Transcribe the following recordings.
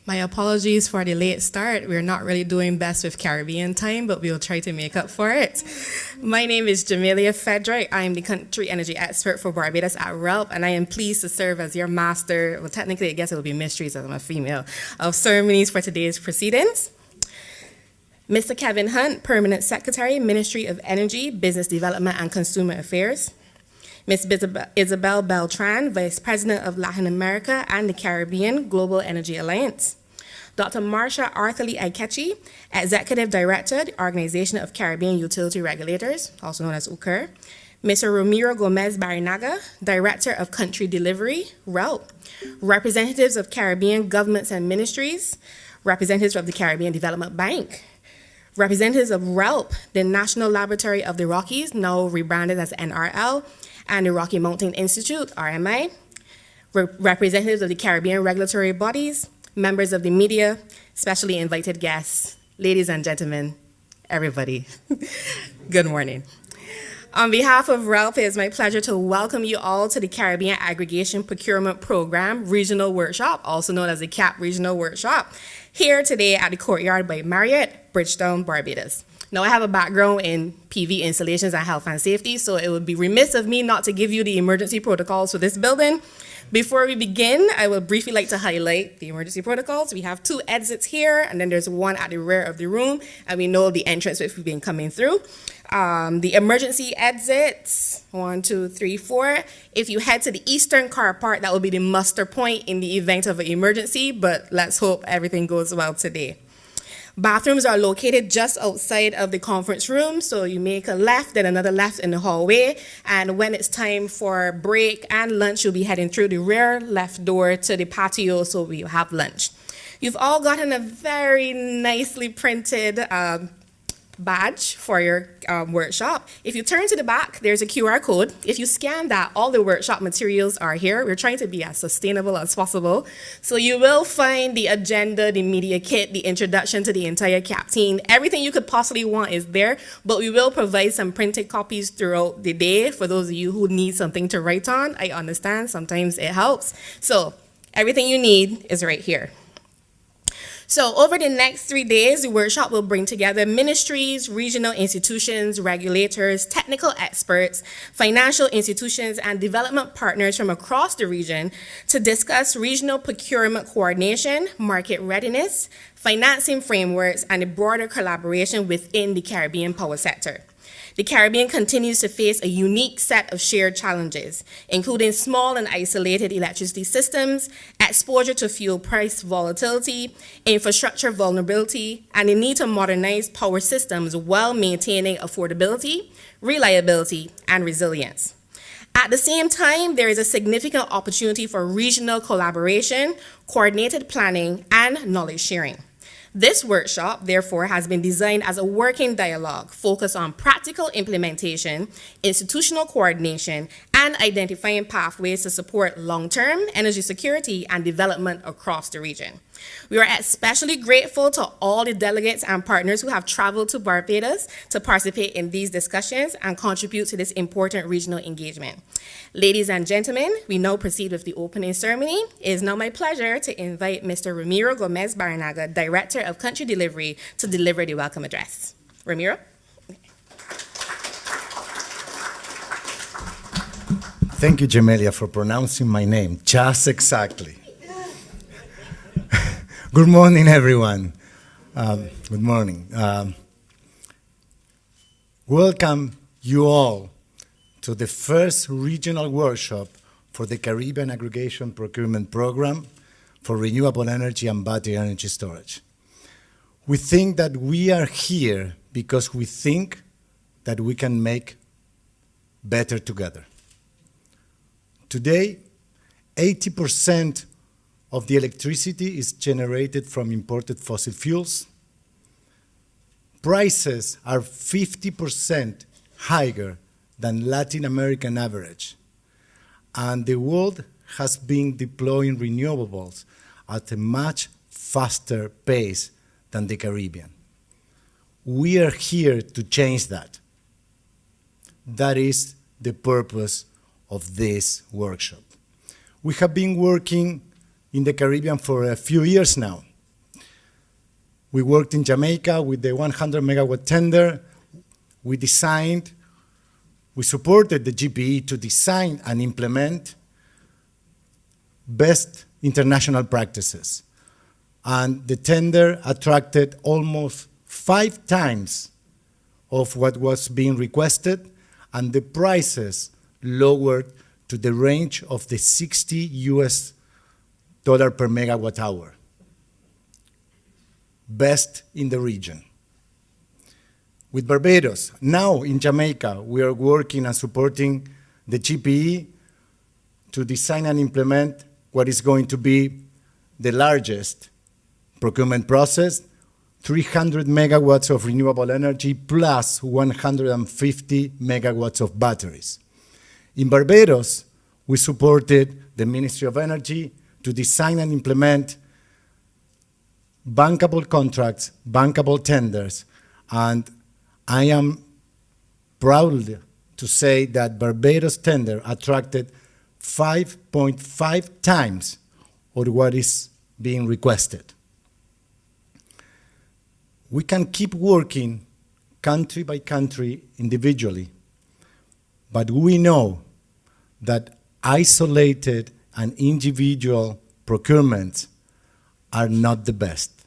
My apologies for the late start. We're not really doing best with Caribbean time, but we'll try to make up for it. My name is Jamelia Frederick. I am the country energy expert for Barbados at RELP, and I am pleased to serve as your master, well, technically I guess it will be mysteries as I'm a female, of ceremonies for today's proceedings. Mr. Kevin Hunt, Permanent Secretary, Ministry of Energy, Business Development and Consumer Affairs. Ms. Isabel Beltran, Vice President of Latin America and the Caribbean Global Energy Alliance. Dr. Marsha Arthurly Aikechi, Executive Director, the Organization of Caribbean Utility Regulators, also known as OOCUR. Mr. Ramiro Gomez Barinaga, Director of Country Delivery, RELP. Representatives of Caribbean governments and ministries, representatives of the Caribbean Development Bank, representatives of RELP, the National Laboratory of the Rockies, now rebranded as NRL, and the Rocky Mountain Institute, RMI, representatives of the Caribbean regulatory bodies, members of the media, specially invited guests, ladies and gentlemen, everybody, good morning. On behalf of RELP, it is my pleasure to welcome you all to the Caribbean Aggregation Procurement Program Regional Workshop, also known as the CAPP Regional Workshop, here today at the Courtyard by Marriott, Bridgetown, Barbados. Now, I have a background in PV installations and health and safety, so it would be remiss of me not to give you the emergency protocols for this building. Before we begin, I would briefly like to highlight the emergency protocols. We have 2 exits here, and then there's one at the rear of the room, and we know the entrance if we've been coming through. The emergency exits, 1, 2, 3, 4. If you head to the eastern car park, that will be the muster point in the event of an emergency, but let's hope everything goes well today. Bathrooms are located just outside of the conference room, so you make a left, then another left in the hallway, and when it's time for break and lunch, you'll be heading through the rear left door to the patio, so we'll have lunch. You've all gotten a very nicely printed badge for your workshop. If you turn to the back, there's a QR code. If you scan that, all the workshop materials are here. We're trying to be as sustainable as possible. So you will find the agenda, the media kit, the introduction to the entire CAPP team. Everything you could possibly want is there, but we will provide some printed copies throughout the day for those of you who need something to write on. I understand, sometimes it helps. So everything you need is right here. So over the next 3 days, the workshop will bring together ministries, regional institutions, regulators, technical experts, financial institutions, and development partners from across the region to discuss regional procurement coordination, market readiness, financing frameworks, and the broader collaboration within the Caribbean power sector. The Caribbean continues to face a unique set of shared challenges, including small and isolated electricity systems, exposure to fuel price volatility, infrastructure vulnerability, and the need to modernize power systems while maintaining affordability, reliability, and resilience. At the same time, there is a significant opportunity for regional collaboration, coordinated planning, and knowledge sharing. This workshop, therefore, has been designed as a working dialogue focused on practical implementation, institutional coordination, and identifying pathways to support long-term energy security and development across the region. We are especially grateful to all the delegates and partners who have traveled to Barbados to participate in these discussions and contribute to this important regional engagement. Ladies and gentlemen, we now proceed with the opening ceremony. It is now my pleasure to invite Mr. Ramiro Gomez Barinaga, Director of Country Delivery, to deliver the welcome address. Ramiro? Thank you, Jamelia, for pronouncing my name just exactly. Good morning, everyone. Good morning. Welcome you all to the first regional workshop for the Caribbean Aggregation Procurement Program for renewable energy and battery energy storage. We think that we are here because we think that we can make better together. Today, 80% of the electricity is generated from imported fossil fuels. Prices are 50% higher than Latin American average. And the world has been deploying renewables at a much faster pace than the Caribbean. We are here to change that. That is the purpose of this workshop. We have been working in the Caribbean for a few years now, We worked in Jamaica with the 100 megawatt tender. We supported the GPE to design and implement best international practices. And the tender attracted almost 5 times of what was being requested, and the prices lowered to the range of the $60 per megawatt hour. Best in the region. With Barbados, now in Jamaica, we are working and supporting the GPE to design and implement what is going to be the largest procurement process, 300 megawatts of renewable energy plus 150 megawatts of batteries. In Barbados, we supported the Ministry of Energy to design and implement bankable contracts, bankable tenders, and I am proud to say that Barbados tender attracted 5.5 times of what is being requested. We can keep working country by country individually, but we know that isolated and individual procurements are not the best.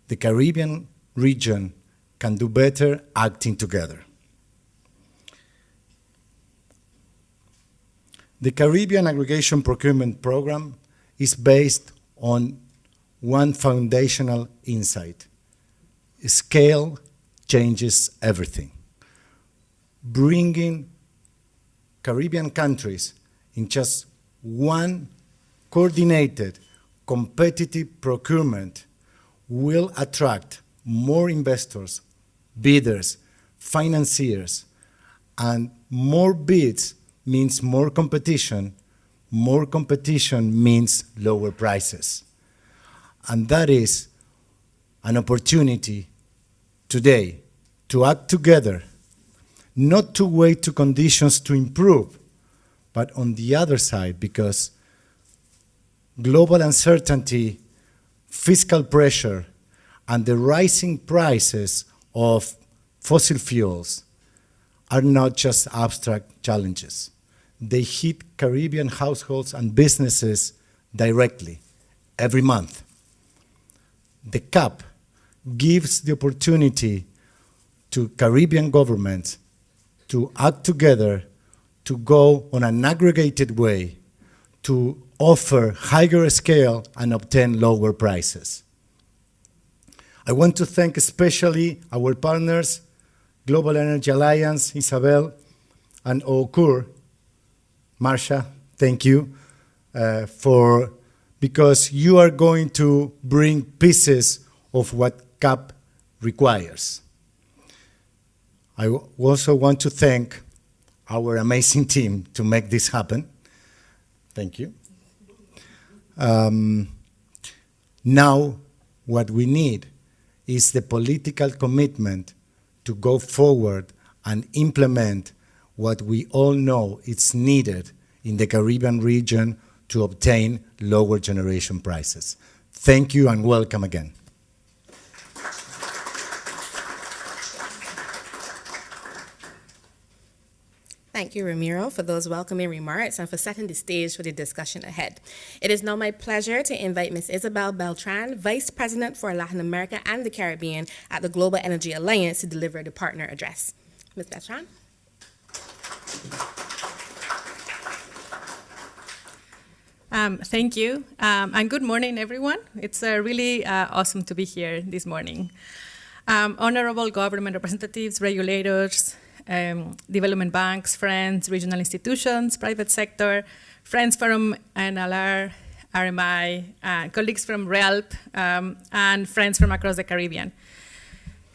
The Caribbean region can do better acting together. The Caribbean Aggregation Procurement Program is based on one foundational insight. Scale changes everything. Bringing Caribbean countries in just one coordinated, competitive procurement will attract more investors, bidders, financiers, and more bids means more competition means lower prices. And that is an opportunity today to act together, not to wait to conditions to improve, but on the other side, because global uncertainty, fiscal pressure, and the rising prices of fossil fuels are not just abstract challenges. They hit Caribbean households and businesses directly every month. The CAPP gives the opportunity to Caribbean governments to act together, to go on an aggregated way, to offer higher scale and obtain lower prices. I want to thank especially our partners, Global Energy Alliance, Isabel, and OOCUR. Marcia, thank you, because you are going to bring pieces of what CAPP requires. I also want to thank our amazing team to make this happen. Thank you. Now, what we need is the political commitment to go forward and implement what we all know is needed in the Caribbean region to obtain lower generation prices. Thank you and welcome again. Thank you, Ramiro, for those welcoming remarks and for setting the stage for the discussion ahead. It is now my pleasure to invite Ms. Isabel Beltran, Vice President for Latin America and the Caribbean at the Global Energy Alliance, to deliver the partner address. Ms. Beltran. Thank you, and good morning, everyone. It's really awesome to be here this morning. Honorable government representatives, regulators, development banks, friends, regional institutions, private sector, friends from NLR, RMI, colleagues from RELP, and friends from across the Caribbean.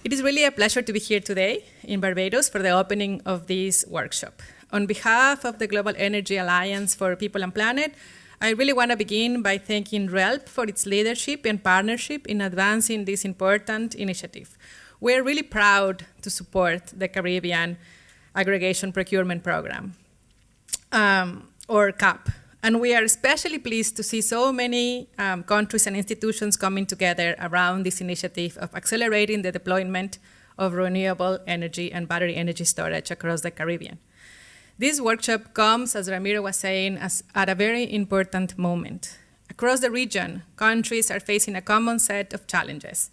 It is really a pleasure to be here today in Barbados for the opening of this workshop. On behalf of the Global Energy Alliance for People and Planet, I really want to begin by thanking RELP for its leadership and partnership in advancing this important initiative. We're really proud to support the Caribbean Aggregation Procurement Program, or CAPP. And we are especially pleased to see so many countries and institutions coming together around this initiative of accelerating the deployment of renewable energy and battery energy storage across the Caribbean. This workshop comes, as Ramiro was saying, at a very important moment. Across the region, countries are facing a common set of challenges: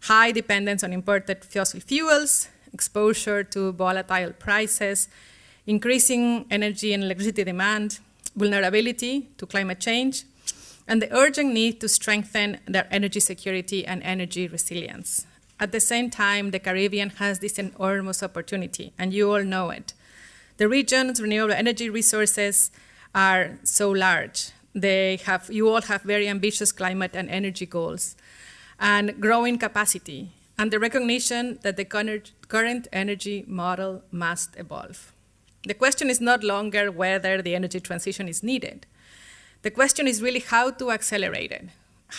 high dependence on imported fossil fuels, exposure to volatile prices, increasing energy and electricity demand, vulnerability to climate change, and the urgent need to strengthen their energy security and energy resilience. At the same time, the Caribbean has this enormous opportunity, and you all know it. The region's renewable energy resources are so large. You all have very ambitious climate and energy goals, and growing capacity, and the recognition that the current energy model must evolve. The question is no longer whether the energy transition is needed. The question is really how to accelerate it,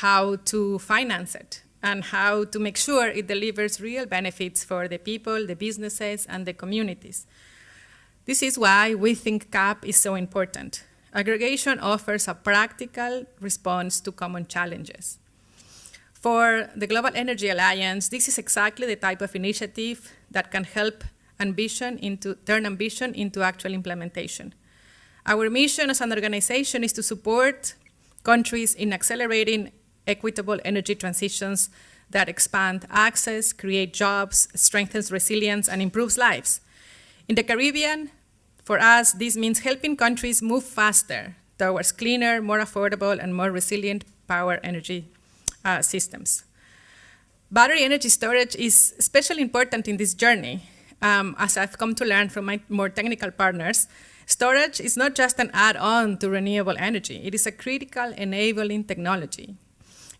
how to finance it, and how to make sure it delivers real benefits for the people, the businesses, and the communities. This is why we think CAPP is so important. Aggregation offers a practical response to common challenges. For the Global Energy Alliance, this is exactly the type of initiative that can help turn ambition into actual implementation. Our mission as an organization is to support countries in accelerating equitable energy transitions that expand access, create jobs, strengthens resilience, and improves lives. In the Caribbean, for us, this means helping countries move faster towards cleaner, more affordable, and more resilient power energy systems. Battery energy storage is especially important in this journey. As I've come to learn from my more technical partners, storage is not just an add-on to renewable energy. It is a critical enabling technology.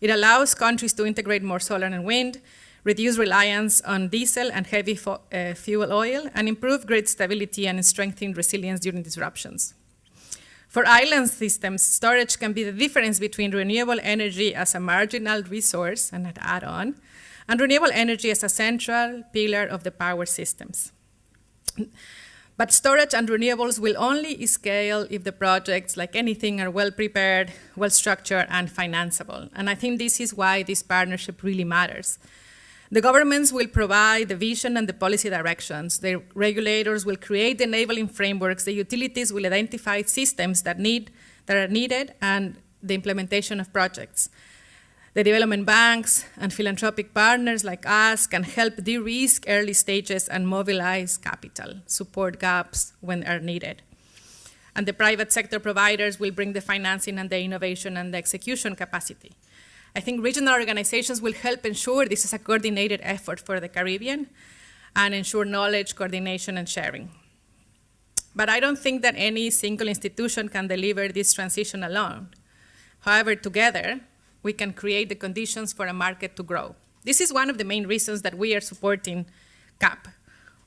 It allows countries to integrate more solar and wind, reduce reliance on diesel and heavy fuel oil, and improve grid stability and strengthen resilience during disruptions. For island systems, storage can be the difference between renewable energy as a marginal resource and an add-on, and renewable energy as a central pillar of the power systems. But storage and renewables will only scale if the projects, like anything, are well prepared, well structured, and financeable. And I think this is why this partnership really matters. The governments will provide the vision and the policy directions. The regulators will create the enabling frameworks. The utilities will identify systems that are needed and the implementation of projects. The development banks and philanthropic partners like us can help de-risk early stages and mobilize capital, support gaps when are needed. And the private sector providers will bring the financing and the innovation and the execution capacity. I think regional organizations will help ensure this is a coordinated effort for the Caribbean and ensure knowledge, coordination, and sharing. But I don't think that any single institution can deliver this transition alone. However, together, we can create the conditions for a market to grow. This is one of the main reasons that we are supporting CAPP.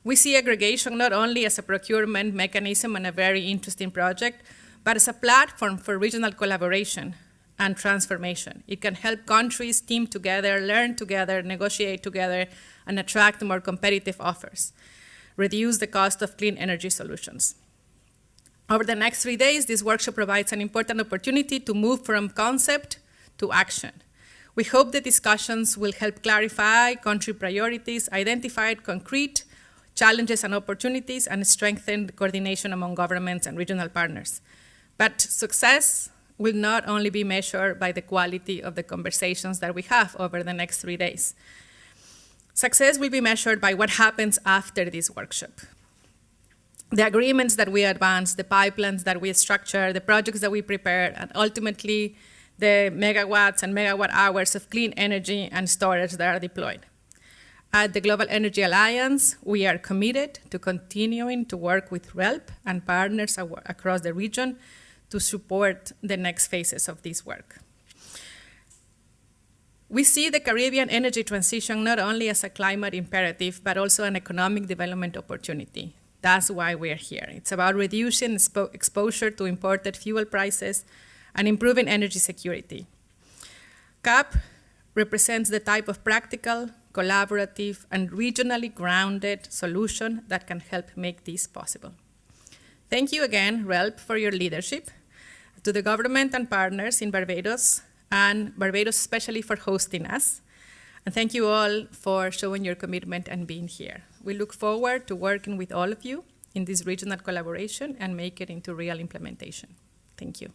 We see aggregation not only as a procurement mechanism and a very interesting project, but as a platform for regional collaboration and transformation. It can help countries team together, learn together, negotiate together, and attract more competitive offers, reduce the cost of clean energy solutions. Over the next 3 days, this workshop provides an important opportunity to move from concept to action. We hope the discussions will help clarify country priorities, identify concrete challenges and opportunities, and strengthen coordination among governments and regional partners. But success will not only be measured by the quality of the conversations that we have over the next 3 days. Success will be measured by what happens after this workshop. The agreements that we advance, the pipelines that we structure, the projects that we prepare, and ultimately the megawatts and megawatt hours of clean energy and storage that are deployed. At the Global Energy Alliance, we are committed to continuing to work with RELP and partners across the region to support the next phases of this work. We see the Caribbean energy transition not only as a climate imperative, but also an economic development opportunity. That's why we're here. It's about reducing exposure to imported fuel prices and improving energy security. CAPP represents the type of practical, collaborative, and regionally grounded solution that can help make this possible. Thank you again, RELP, for your leadership. to the government and partners in Barbados, and Barbados especially for hosting us. And thank you all for showing your commitment and being here. We look forward to working with all of you in this regional collaboration and make it into real implementation. Thank you.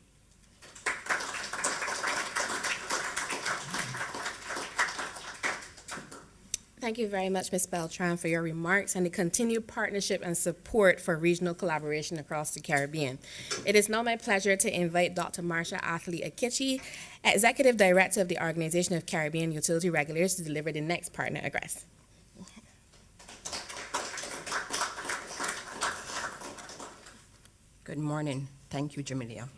Thank you very much, Ms. Beltran, for your remarks and the continued partnership and support for regional collaboration across the Caribbean. It is now my pleasure to invite Dr. Marsha Athley Akichi, Executive Director of the Organization of Caribbean Utility Regulators, to deliver the next partner address. Good morning. Thank you, Jamelia.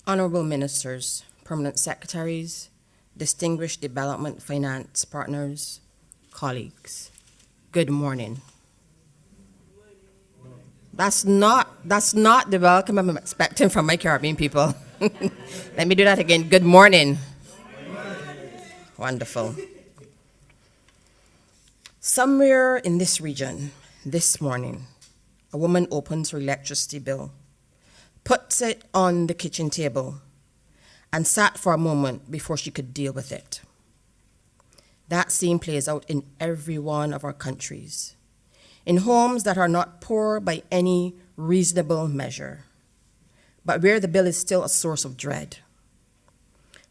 Honorable Ministers, Permanent Secretaries, distinguished development finance partners, colleagues, good morning. That's not the welcome I'm expecting from my Caribbean people. Let me do that again. Good morning. Wonderful. Somewhere in this region, this morning, a woman opens her electricity bill, puts it on the kitchen table, and sat for a moment before she could deal with it. That scene plays out in every one of our countries, in homes that are not poor by any reasonable measure, but where the bill is still a source of dread.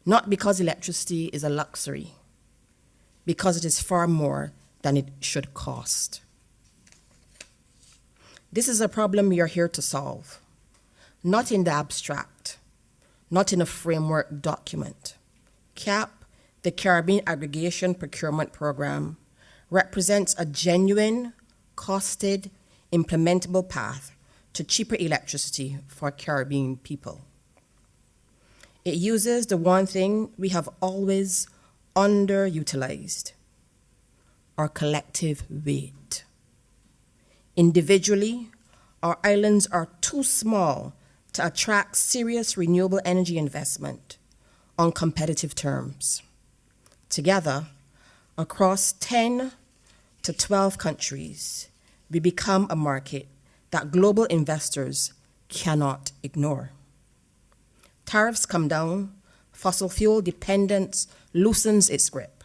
Not because electricity is a luxury, because it is far more than it should cost. This is a problem we are here to solve. Not in the abstract, not in a framework document. CAPP, the Caribbean Aggregation Procurement Program, represents a genuine, costed, implementable path to cheaper electricity for Caribbean people. It uses the one thing we have always underutilized: our collective weight. Individually, our islands are too small to attract serious renewable energy investment on competitive terms. Together, across 10 to 12 countries, we become a market that global investors cannot ignore. Tariffs come down, fossil fuel dependence loosens its grip.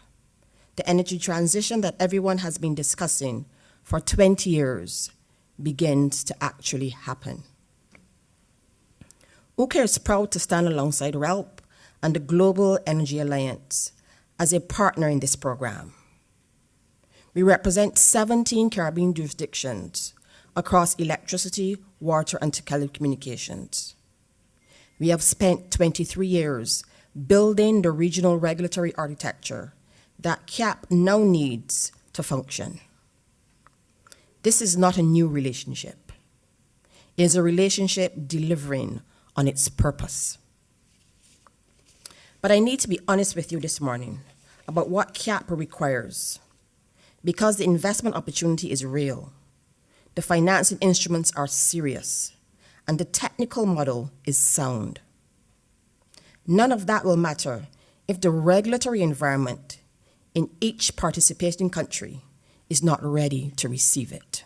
The energy transition that everyone has been discussing for 20 years begins to actually happen. OOCUR is proud to stand alongside RELP and the Global Energy Alliance as a partner in this program. We represent 17 Caribbean jurisdictions across electricity, water, and telecommunications. We have spent 23 years building the regional regulatory architecture that CAPP now needs to function. This is not a new relationship. It is a relationship delivering on its purpose. But I need to be honest with you this morning about what CAPP requires, because the investment opportunity is real, the financing instruments are serious, and the technical model is sound. None of that will matter if the regulatory environment in each participating country is not ready to receive it.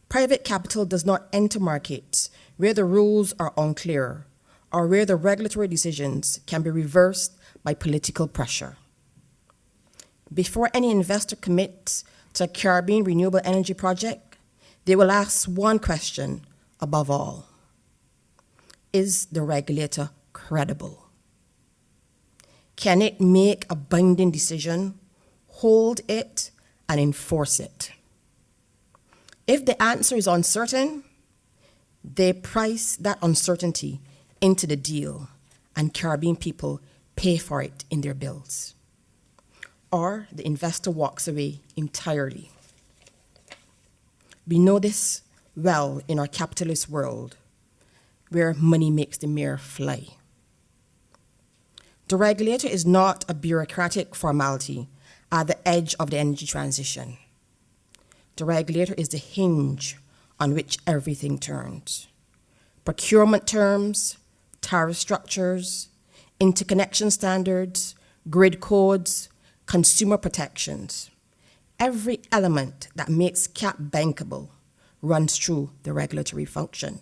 Private capital does not enter markets where the rules are unclear or where the regulatory decisions can be reversed by political pressure. Before any investor commits to a Caribbean renewable energy project, they will ask one question above all: is the regulator credible? Can it make a binding decision, hold it, and enforce it? If the answer is uncertain, they price that uncertainty into the deal, and Caribbean people pay for it in their bills. Or the investor walks away entirely. We know this well in our capitalist world, where money makes the mare fly. The regulator is not a bureaucratic formality at the edge of the energy transition. The regulator is the hinge on which everything turns. Procurement terms, tariff structures, interconnection standards, grid codes, consumer protections. every element that makes CAPP bankable runs through the regulatory function.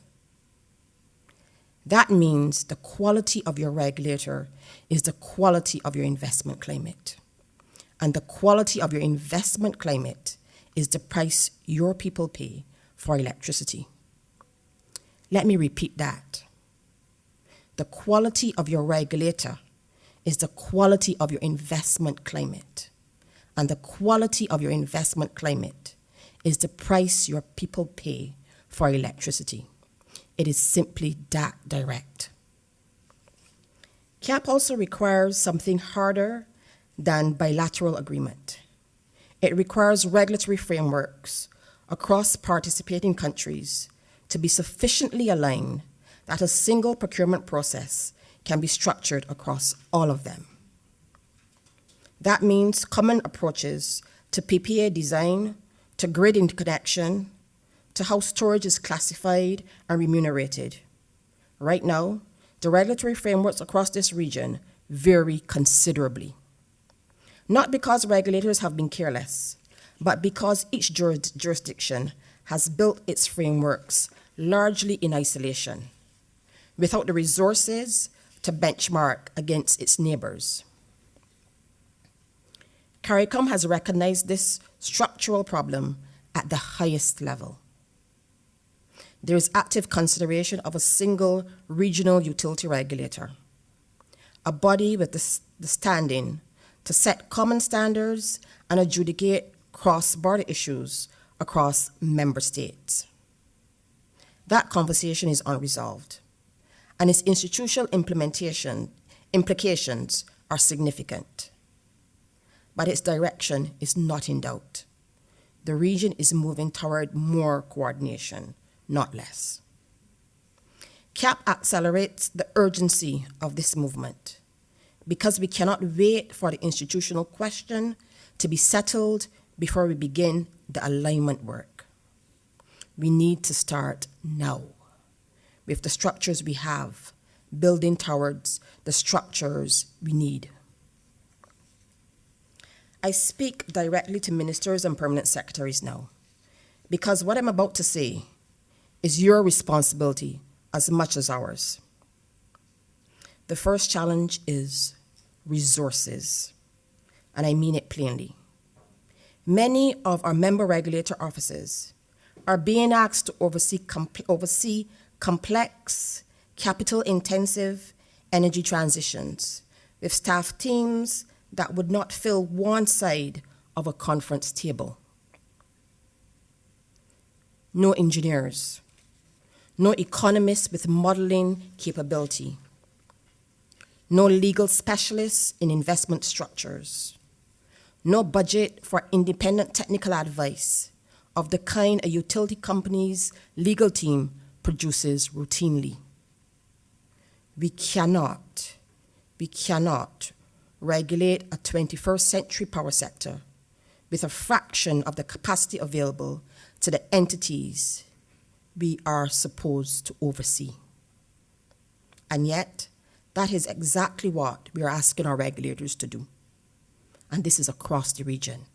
That means the quality of your regulator is the quality of your investment climate. And the quality of your investment climate is the price your people pay for electricity. Let me repeat that. The quality of your regulator is the quality of your investment climate. And the quality of your investment climate is the price your people pay for electricity. It is simply that direct. CAPP also requires something harder than bilateral agreement. It requires regulatory frameworks across participating countries to be sufficiently aligned that a single procurement process can be structured across all of them. That means common approaches to PPA design, to grid interconnection, to how storage is classified and remunerated. Right now, the regulatory frameworks across this region vary considerably. Not because regulators have been careless, but because each jurisdiction has built its frameworks largely in isolation, without the resources to benchmark against its neighbors. CARICOM has recognized this structural problem at the highest level. There is active consideration of a single regional utility regulator, a body with the standing to set common standards and adjudicate cross-border issues across member states. That conversation is unresolved, and its institutional implications are significant. But its direction is not in doubt. The region is moving toward more coordination, not less. CAPP accelerates the urgency of this movement because we cannot wait for the institutional question to be settled before we begin the alignment work. We need to start now with the structures we have, building towards the structures we need. I speak directly to ministers and permanent secretaries now, because what I'm about to say is your responsibility as much as ours. The first challenge is resources, and I mean it plainly. Many of our member regulator offices are being asked to oversee complex, capital-intensive energy transitions with staff teams that would not fill one side of a conference table. No engineers, no economists with modeling capability, no legal specialists in investment structures, no budget for independent technical advice of the kind a utility company's legal team produces routinely. We cannot regulate a 21st century power sector with a fraction of the capacity available to the entities we are supposed to oversee. And yet, that is exactly what we are asking our regulators to do. And this is across the region.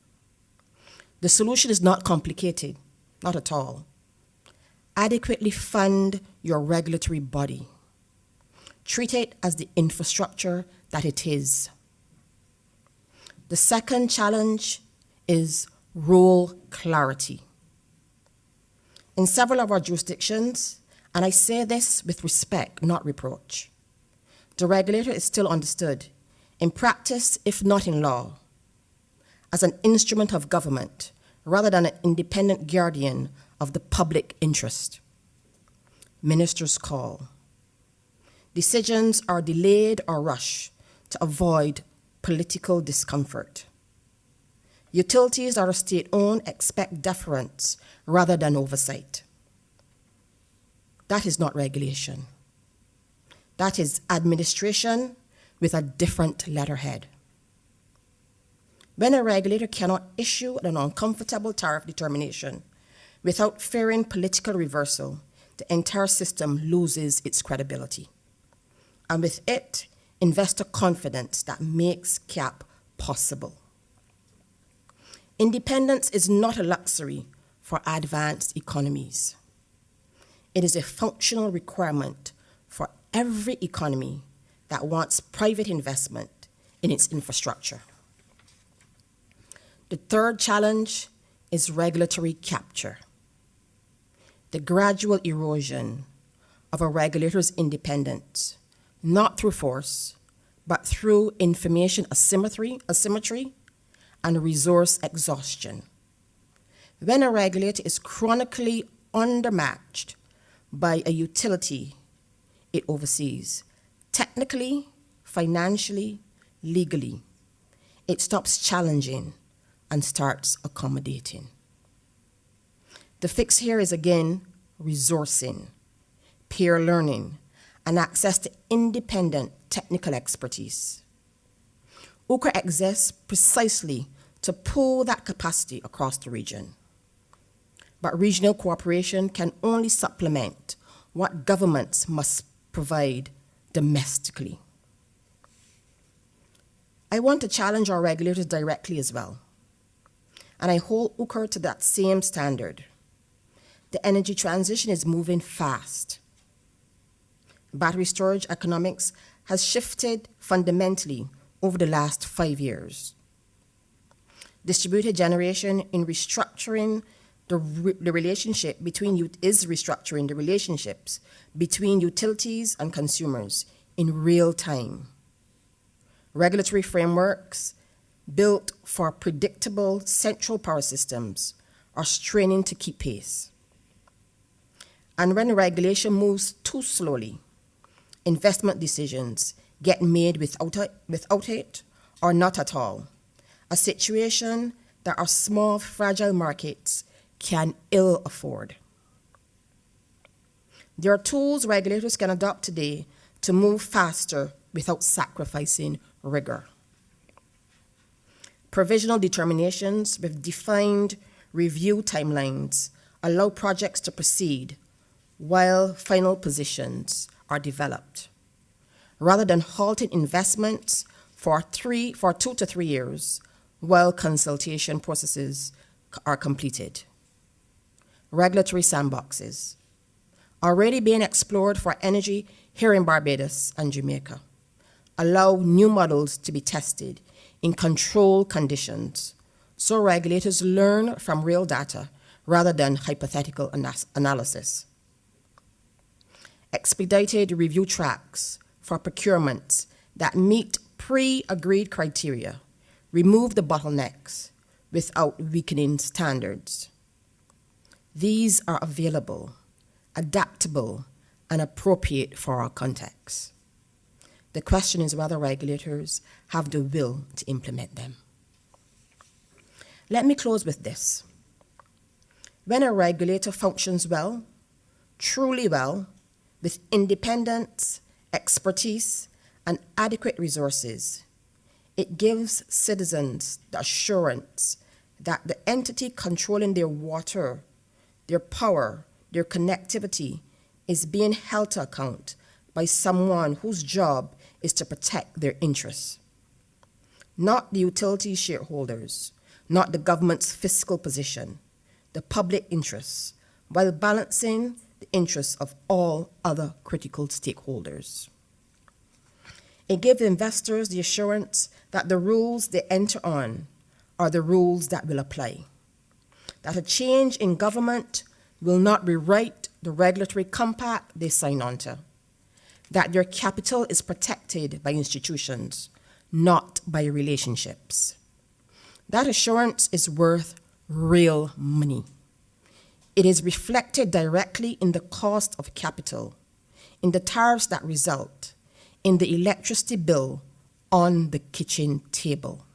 The solution is not complicated, not at all. Adequately fund your regulatory body. Treat it as the infrastructure that it is. The second challenge is role clarity. In several of our jurisdictions, and I say this with respect, not reproach, the regulator is still understood, in practice, if not in law, as an instrument of government rather than an independent guardian of the public interest. Ministers call. Decisions are delayed or rushed to avoid political discomfort. Utilities that are state-owned expect deference rather than oversight. That is not regulation. That is administration with a different letterhead. When a regulator cannot issue an uncomfortable tariff determination without fearing political reversal, the entire system loses its credibility. And with it, investor confidence that makes CAPP possible. Independence is not a luxury for advanced economies. It is a functional requirement for every economy that wants private investment in its infrastructure. The third challenge is regulatory capture. The gradual erosion of a regulator's independence, not through force, but through information asymmetry and resource exhaustion. When a regulator is chronically undermatched by a utility it oversees, technically, financially, legally, it stops challenging and starts accommodating. The fix here is again resourcing, peer learning, and access to independent technical expertise. OOCUR exists precisely to pool that capacity across the region. But regional cooperation can only supplement what governments must provide domestically. I want to challenge our regulators directly as well, and I hold OOCUR to that same standard. The energy transition is moving fast. Battery storage economics has shifted fundamentally over the last 5 years. Distributed generation in restructuring the relationship between restructuring the relationships between utilities and consumers in real time. Regulatory frameworks built for predictable central power systems are straining to keep pace. And when regulation moves too slowly, investment decisions get made without it or not at all, a situation that our small, fragile markets can ill afford. There are tools regulators can adopt today to move faster without sacrificing rigor. Provisional determinations with defined review timelines allow projects to proceed while final positions are developed, rather than halting investments for 2 to 3 years while consultation processes are completed. Regulatory sandboxes, already being explored for energy here in Barbados and Jamaica, allow new models to be tested in controlled conditions so regulators learn from real data rather than hypothetical analysis. Expedited review tracks for procurements that meet pre-agreed criteria remove the bottlenecks without weakening standards. These are available, adaptable, and appropriate for our context. The question is whether regulators have the will to implement them. Let me close with this. When a regulator functions well, truly well, with independence, expertise, and adequate resources, it gives citizens the assurance that the entity controlling their water, their power, their connectivity is being held to account by someone whose job is to protect their interests. Not the utility shareholders, not the government's fiscal position, the public interests, while balancing the interests of all other critical stakeholders. It gives investors the assurance that the rules they enter on are the rules that will apply, that a change in government will not rewrite the regulatory compact they sign onto, that their capital is protected by institutions, not by relationships. That assurance is worth real money. It is reflected directly in the cost of capital, in the tariffs that result, in the electricity bill on the kitchen table.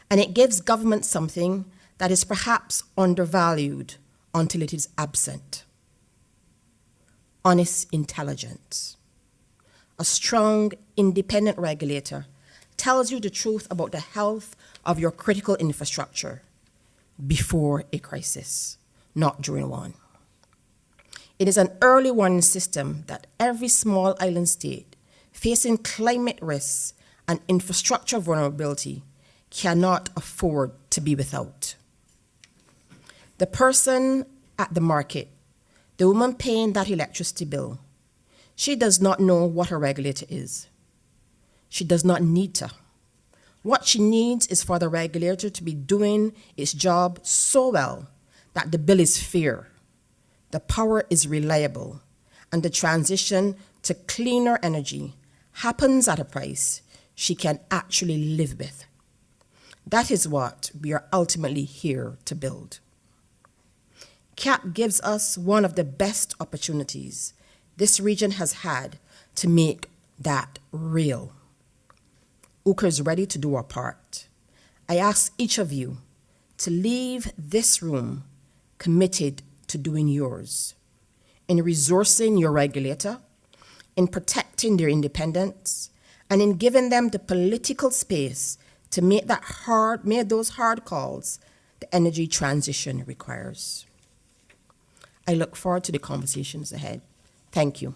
And it gives government something that is perhaps undervalued until it is absent: honest intelligence. A strong, independent regulator tells you the truth about the health of your critical infrastructure before a crisis, not during one. It is an early warning system that every small island state facing climate risks and infrastructure vulnerability cannot afford to be without. The person at the market, the woman paying that electricity bill, she does not know what a regulator is. She does not need to. What she needs is for the regulator to be doing its job so well that the bill is fair, the power is reliable, and the transition to cleaner energy happens at a price she can actually live with. That is what we are ultimately here to build. CAPP gives us one of the best opportunities this region has had to make that real. OOCUR is ready to do our part. I ask each of you to leave this room committed to doing yours, in resourcing your regulator, in protecting their independence, and in giving them the political space to make those hard calls the energy transition requires. I look forward to the conversations ahead. Thank you.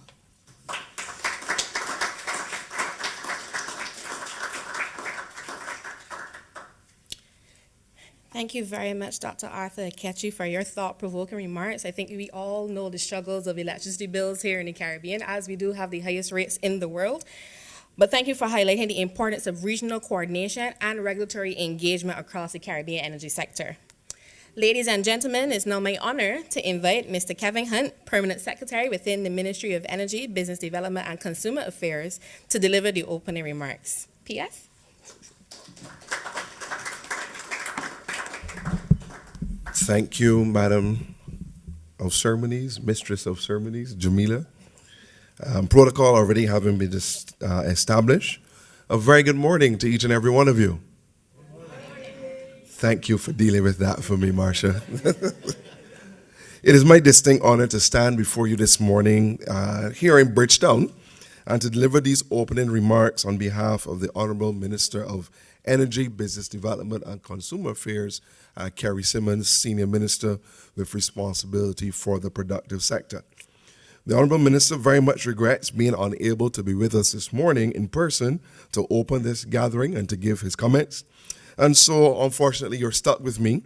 Thank you very much, Dr. Arthur Akechi, for your thought-provoking remarks. I think we all know the struggles of electricity bills here in the Caribbean, as we do have the highest rates in the world. But thank you for highlighting the importance of regional coordination and regulatory engagement across the Caribbean energy sector. Ladies and gentlemen, it's now my honor to invite Mr. Kevin Hunt, Permanent Secretary within the Ministry of Energy, Business Development and Consumer Affairs, to deliver the opening remarks. PS? Thank you, Madam of Ceremonies, Mistress of Ceremonies, Jamila. Protocol already having been established. A very good morning to each and every one of you. Thank you for dealing with that for me, Marcia. It is my distinct honor to stand before you this morning here in Bridgetown and to deliver these opening remarks on behalf of the Honorable Minister of Energy, Business Development and Consumer Affairs, Kerry Simmons, Senior Minister with responsibility for the productive sector. The Honorable Minister very much regrets being unable to be with us this morning in person to open this gathering and to give his comments. And so, unfortunately, you're stuck with me,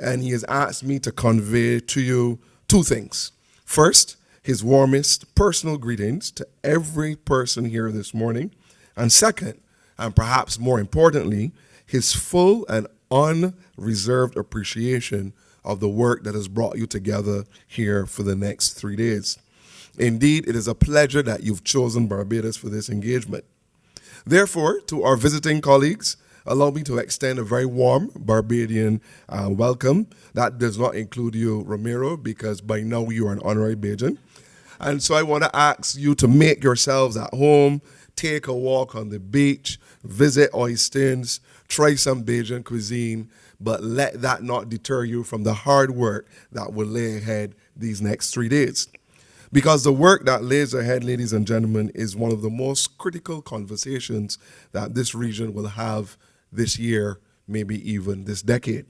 and he has asked me to convey to you two things. First, his warmest personal greetings to every person here this morning. And second, and perhaps more importantly, his full and unreserved appreciation of the work that has brought you together here for the next 3 days. Indeed, it is a pleasure that you've chosen Barbados for this engagement. Therefore, to our visiting colleagues, allow me to extend a very warm Barbadian welcome. That does not include you, Ramiro, because by now you are an honorary Bajan. And so I want to ask you to make yourselves at home, take a walk on the beach, visit Oystins, try some Bajan cuisine, but let that not deter you from the hard work that will lay ahead these next 3 days. Because the work that lays ahead, ladies and gentlemen, is one of the most critical conversations that this region will have this year, maybe even this decade.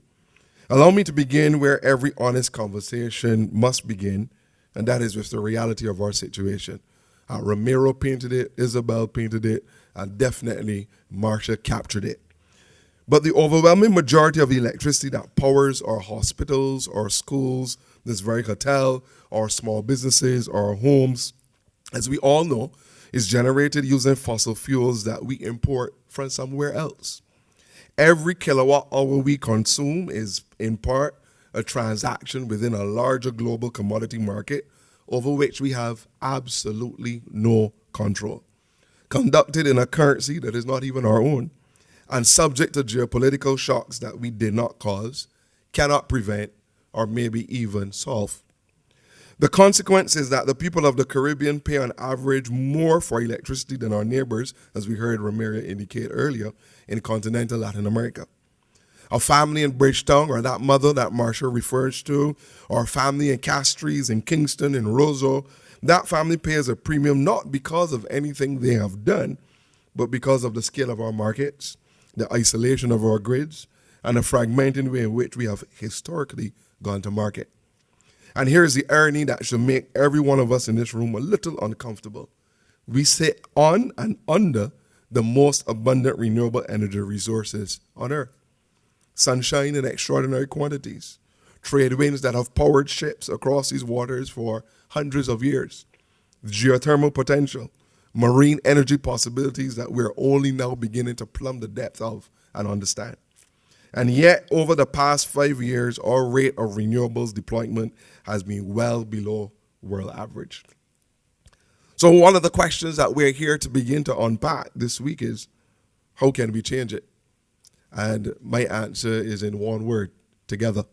Allow me to begin where every honest conversation must begin, and that is with the reality of our situation. Ramiro painted it, Isabel painted it, and definitely Marcia captured it. But the overwhelming majority of the electricity that powers our hospitals, our schools, this very hotel, our small businesses, our homes, as we all know, is generated using fossil fuels that we import from somewhere else. Every kilowatt hour we consume is, in part, a transaction within a larger global commodity market over which we have absolutely no control, conducted in a currency that is not even our own, and subject to geopolitical shocks that we did not cause, cannot prevent, or maybe even solve. The consequence is that the people of the Caribbean pay on average more for electricity than our neighbors, as we heard Ramiro indicate earlier, in continental Latin America. A family in Bridgetown, or that mother that Marcia refers to, or a family in Castries, in Kingston, in Roseau, that family pays a premium not because of anything they have done, but because of the scale of our markets, the isolation of our grids, and the fragmented way in which we have historically gone to market. And here's the irony that should make every one of us in this room a little uncomfortable. We sit on and under the most abundant renewable energy resources on Earth. Sunshine in extraordinary quantities, trade winds that have powered ships across these waters for hundreds of years, geothermal potential, marine energy possibilities that we're only now beginning to plumb the depth of and understand. And yet, over the past 5 years, our rate of renewables deployment has been well below world average. So one of the questions that we're here to begin to unpack this week is, how can we change it? And my answer is in one word: together.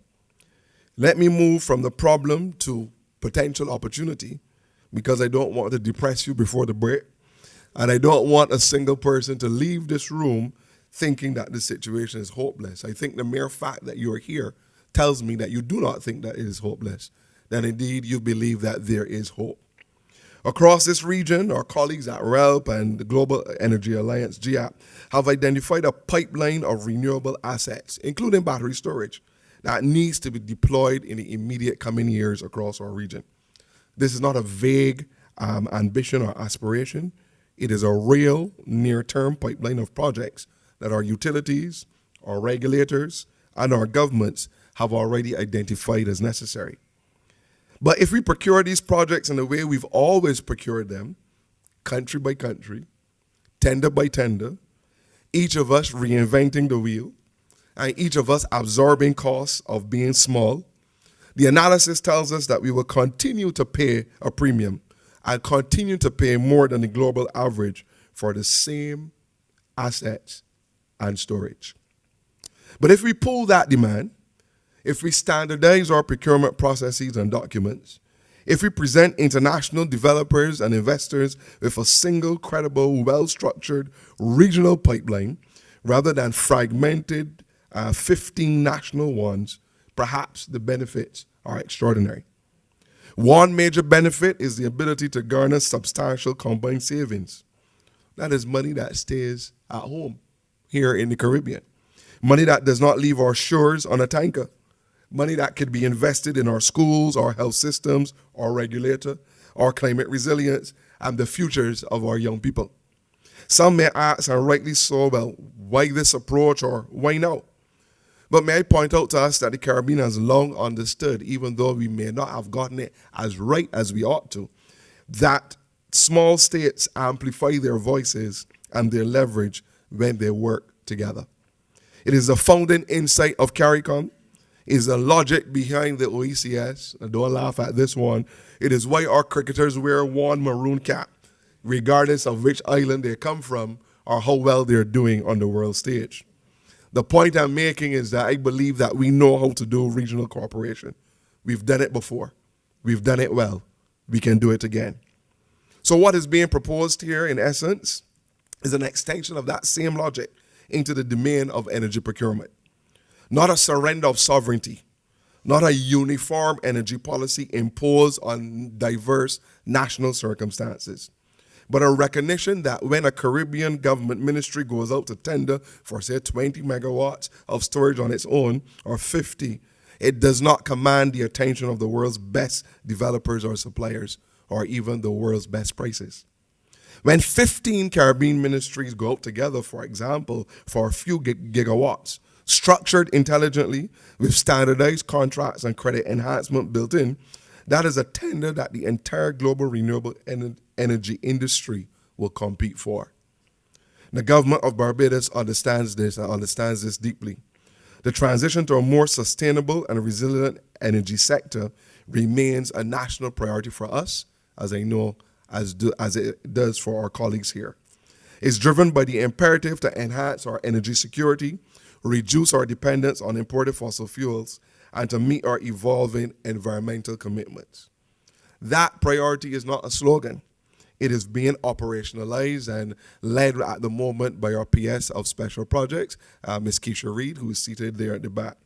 Let me move from the problem to potential opportunity, because I don't want to depress you before the break, and I don't want a single person to leave this room thinking that the situation is hopeless. I think the mere fact that you're here tells me that you do not think that it is hopeless, that indeed you believe that there is hope. Across this region, our colleagues at RELP and the Global Energy Alliance, GEAPP, have identified a pipeline of renewable assets, including battery storage, that needs to be deployed in the immediate coming years across our region. This is not a vague ambition or aspiration. It is a real near-term pipeline of projects that our utilities, our regulators, and our governments have already identified as necessary. But if we procure these projects in the way we've always procured them, country by country, tender by tender, each of us reinventing the wheel, and each of us absorbing costs of being small, the analysis tells us that we will continue to pay a premium and continue to pay more than the global average for the same assets and storage. But if we pull that demand, if we standardize our procurement processes and documents, if we present international developers and investors with a single, credible, well-structured regional pipeline rather than fragmented 15 national ones, perhaps the benefits are extraordinary. One major benefit is the ability to garner substantial combined savings. That is money that stays at home here in the Caribbean. Money that does not leave our shores on a tanker. Money that could be invested in our schools, our health systems, our regulator, our climate resilience, and the futures of our young people. Some may ask, and rightly so, well, why this approach or why now? But may I point out to us that the Caribbean has long understood, even though we may not have gotten it as right as we ought to, that small states amplify their voices and their leverage when they work together. It is the founding insight of CARICOM, is the logic behind the OECS. And don't laugh at this one. It is why our cricketers wear one maroon cap, regardless of which island they come from or how well they're doing on the world stage. The point I'm making is that I believe that we know how to do regional cooperation. We've done it before. We've done it well. We can do it again. So what is being proposed here, in essence, is an extension of that same logic into the domain of energy procurement. Not a surrender of sovereignty, not a uniform energy policy imposed on diverse national circumstances, but a recognition that when a Caribbean government ministry goes out to tender for, say, 20 megawatts of storage on its own, or 50, it does not command the attention of the world's best developers or suppliers, or even the world's best prices. When 15 Caribbean ministries go out together, for example, for a few gigawatts, structured intelligently with standardized contracts and credit enhancement built in, that is a tender that the entire global renewable energy industry will compete for. The government of Barbados understands this and understands this deeply. The transition to a more sustainable and resilient energy sector remains a national priority for us, as I know as it does for our colleagues here. It's driven by the imperative to enhance our energy security, reduce our dependence on imported fossil fuels, and to meet our evolving environmental commitments. That priority is not a slogan. It is being operationalized and led at the moment by our PS of Special Projects, Ms. Keisha Reed, who is seated there at the back.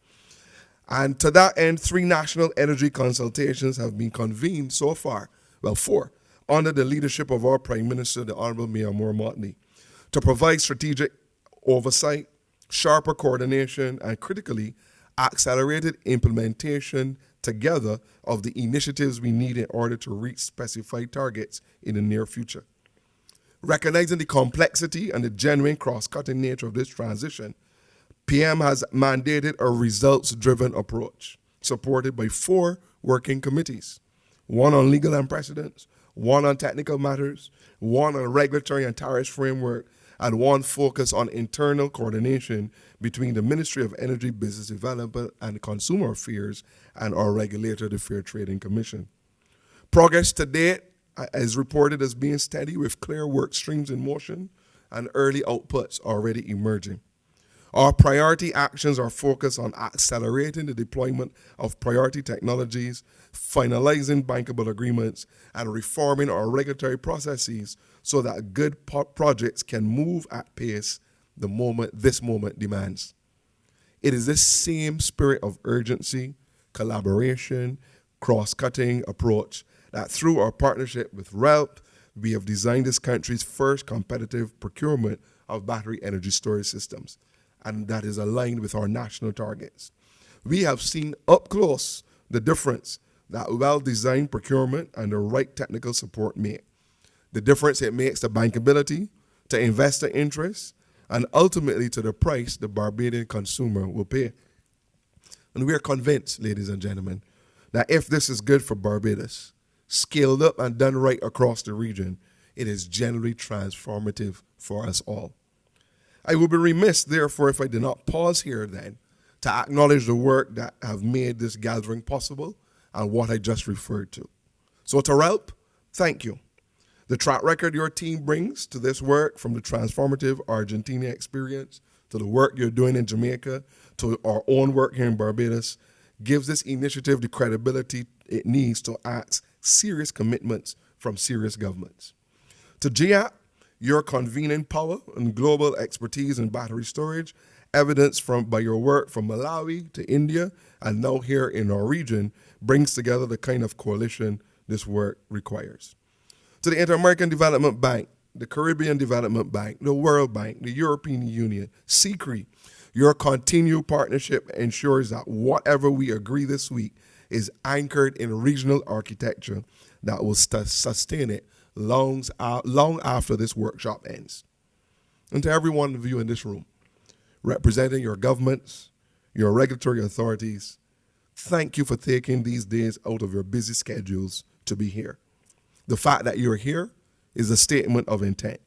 And to that end, 3 national energy consultations have been convened so far, well, 4, under the leadership of our Prime Minister, the Honorable Mayor Moore-Motney, to provide strategic oversight, sharper coordination, and critically, accelerated implementation together of the initiatives we need in order to reach specified targets in the near future. Recognizing the complexity and the genuine cross-cutting nature of this transition, PM has mandated a results-driven approach, supported by 4 working committees, 1 on legal and precedents, 1 on technical matters, 1 on regulatory and tariff framework, and 1 focus on internal coordination between the Ministry of Energy, Business Development, and Consumer Affairs and our regulator, the Fair Trading Commission. Progress to date is reported as being steady with clear work streams in motion and early outputs already emerging. Our priority actions are focused on accelerating the deployment of priority technologies, finalizing bankable agreements, and reforming our regulatory processes so that good projects can move at pace this moment demands. It is this same spirit of urgency, collaboration, cross-cutting approach that through our partnership with RELP, we have designed this country's first competitive procurement of battery energy storage systems, and that is aligned with our national targets. We have seen up close the difference that well-designed procurement and the right technical support make. The difference it makes to bankability, to investor interest, and ultimately to the price the Barbadian consumer will pay. And we are convinced, ladies and gentlemen, that if this is good for Barbados, scaled up and done right across the region, it is generally transformative for us all. I would be remiss, therefore, if I did not pause here then to acknowledge the work that have made this gathering possible and what I just referred to. So to RELP, thank you. The track record your team brings to this work, from the transformative Argentina experience to the work you're doing in Jamaica to our own work here in Barbados, gives this initiative the credibility it needs to ask serious commitments from serious governments. To GEAPP, your convening power and global expertise in battery storage, evidenced by your work from Malawi to India and now here in our region, brings together the kind of coalition this work requires. To the Inter-American Development Bank, the Caribbean Development Bank, the World Bank, the European Union, secret, your continued partnership ensures that whatever we agree this week is anchored in regional architecture that will sustain it long after this workshop ends. And to every one of you in this room, representing your governments, your regulatory authorities, thank you for taking these days out of your busy schedules to be here. The fact that you're here is a statement of intent.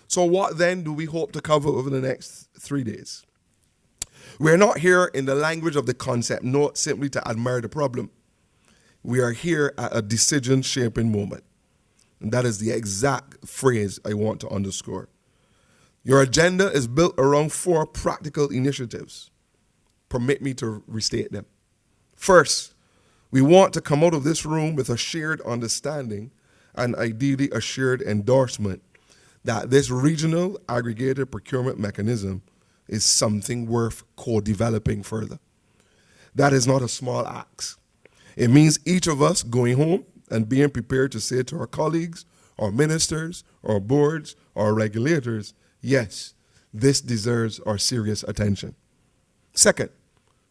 So what then do we hope to cover over the next 3 days? We're not here in the language of the concept note simply to admire the problem. We are here at a decision-shaping moment. And that is the exact phrase I want to underscore. Your agenda is built around 4 practical initiatives. Permit me to restate them. First, we want to come out of this room with a shared understanding and ideally a shared endorsement that this regional aggregated procurement mechanism is something worth co-developing further. That is not a small ask. It means each of us going home and being prepared to say to our colleagues, our ministers, our boards, our regulators, yes, this deserves our serious attention. Second,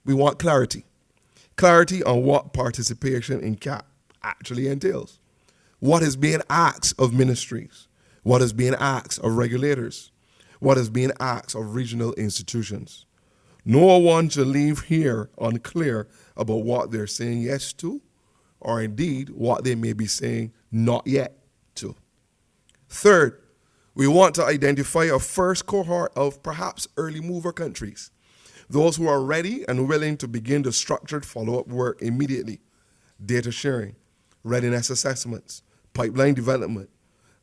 we want clarity. Clarity on what participation in CAPP actually entails. What is being asked of ministries? What is being asked of regulators? What is being asked of regional institutions? No one should leave here unclear about what they're saying yes to, or indeed what they may be saying not yet to. Third, we want to identify a first cohort of perhaps early mover countries, those who are ready and willing to begin the structured follow-up work immediately, data sharing, readiness assessments, pipeline development,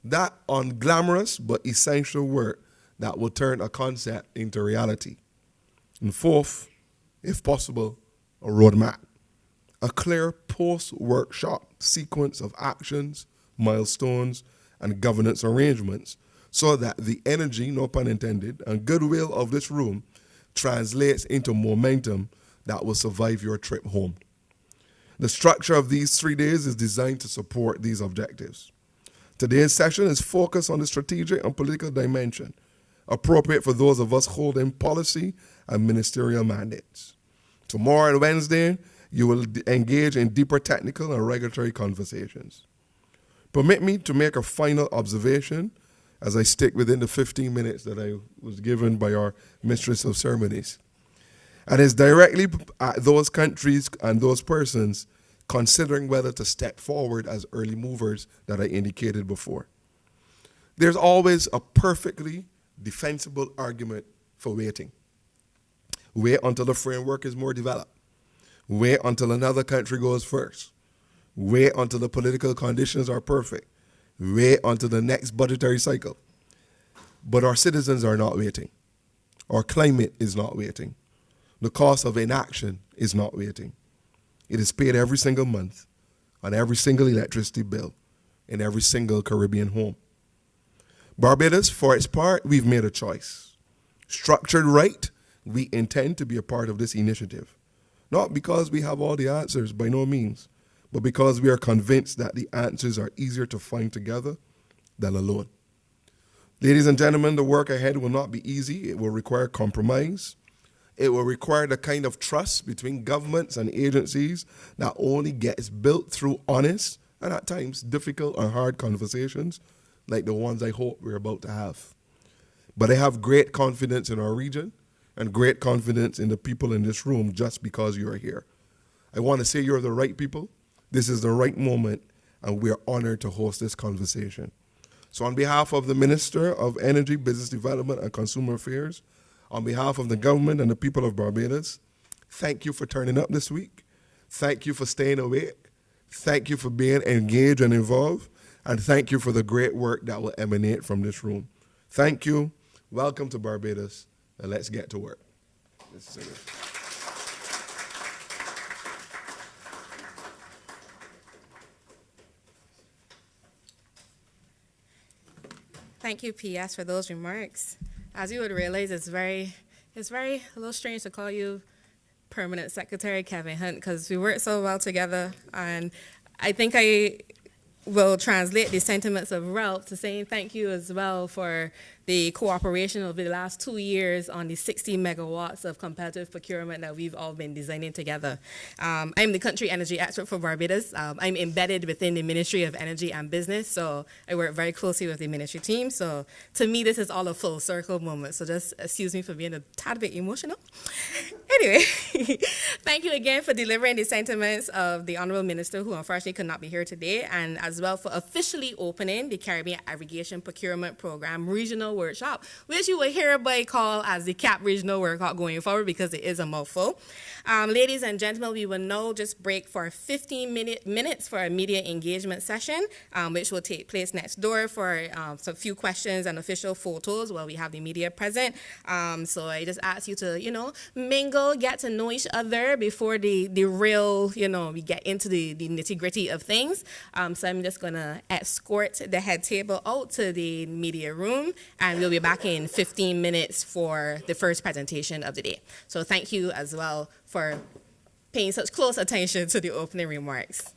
that unglamorous but essential work that will turn a concept into reality. And fourth, if possible, a roadmap, a clear post-workshop sequence of actions, milestones, and governance arrangements so that the energy, no pun intended, and goodwill of this room translates into momentum that will survive your trip home. The structure of these 3 days is designed to support these objectives. Today's session is focused on the strategic and political dimension, appropriate for those of us holding policy and ministerial mandates. Tomorrow and Wednesday, you will engage in deeper technical and regulatory conversations. Permit me to make a final observation as I stick within the 15 minutes that I was given by our Mistress of Ceremonies. And it's directly at those countries and those persons considering whether to step forward as early movers that I indicated before. There's always a perfectly defensible argument for waiting. Wait until the framework is more developed. Wait until another country goes first. Wait until the political conditions are perfect. Wait until the next budgetary cycle. But our citizens are not waiting. Our climate is not waiting. The cost of inaction is not waiting. It is paid every single month on every single electricity bill in every single Caribbean home. Barbados, for its part, we've made a choice. Structured right, we intend to be a part of this initiative. Not because we have all the answers, by no means, but because we are convinced that the answers are easier to find together than alone. Ladies and gentlemen, the work ahead will not be easy. It will require compromise. It will require the kind of trust between governments and agencies that only gets built through honest and at times difficult and hard conversations like the ones I hope we're about to have. But I have great confidence in our region and great confidence in the people in this room just because you are here. I want to say you're the right people. This is the right moment, and we are honored to host this conversation. So on behalf of the Minister of Energy, Business Development, and Consumer Affairs, on behalf of the government and the people of Barbados, thank you for turning up this week. Thank you for staying awake. Thank you for being engaged and involved. And thank you for the great work that will emanate from this room. Thank you. Welcome to Barbados, and let's get to work. Thank you, PS, for those remarks. As you would realize, it's very a little strange to call you Permanent Secretary Kevin Hunt because we work so well together, and I think I will translate the sentiments of RELP to saying thank you as well for the cooperation over the last 2 years on the 60 megawatts of competitive procurement that we've all been designing together. I'm the country energy expert for Barbados. I'm embedded within the Ministry of Energy and Business, so I work very closely with the ministry team. So to me, this is all a full circle moment, so just excuse me for being a tad bit emotional. Anyway, thank you again for delivering the sentiments of the Honorable Minister, who unfortunately could not be here today, and as well for officially opening the Caribbean Aggregation Procurement Program Regional Workshop, which you will hereby call as the CAPP Regional Workshop going forward because it is a mouthful. Ladies and gentlemen, we will now just break for 15 minutes for a media engagement session, which will take place next door for some few questions and official photos while we have the media present. So I just ask you to, mingle, get to know each other before the real, we get into the nitty-gritty of things. So I'm just going to escort the head table out to the media room, and we'll be back in 15 minutes for the first presentation of the day. So thank you as well for paying such close attention to the opening remarks.